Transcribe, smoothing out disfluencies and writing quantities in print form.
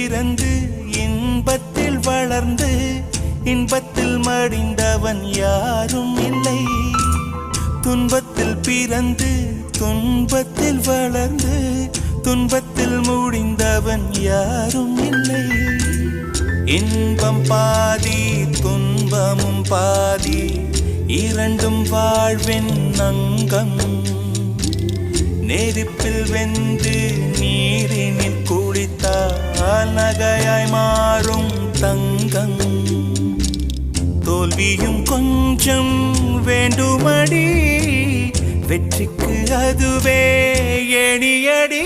பிறந்து இன்பத்தில் வளர்ந்து இன்பத்தில் மடிந்தவன் யாரும் இல்லை. துன்பத்தில் பிறந்து துன்பத்தில் வளர்ந்து துன்பத்தில் முடிந்தவன் யாரும் இல்லை. இன்பம் பாதி துன்பமும் பாதி இரண்டும் வாழ்வின் அங்கம். நெருப்பில் வெந்து நீரினில் குளித்தால் நகையாய் மாறும் தங்கம். தோல்வியும் கொஞ்சம் வேண்டுமடி, வெற்றிக்கு அதுவே எணியடி.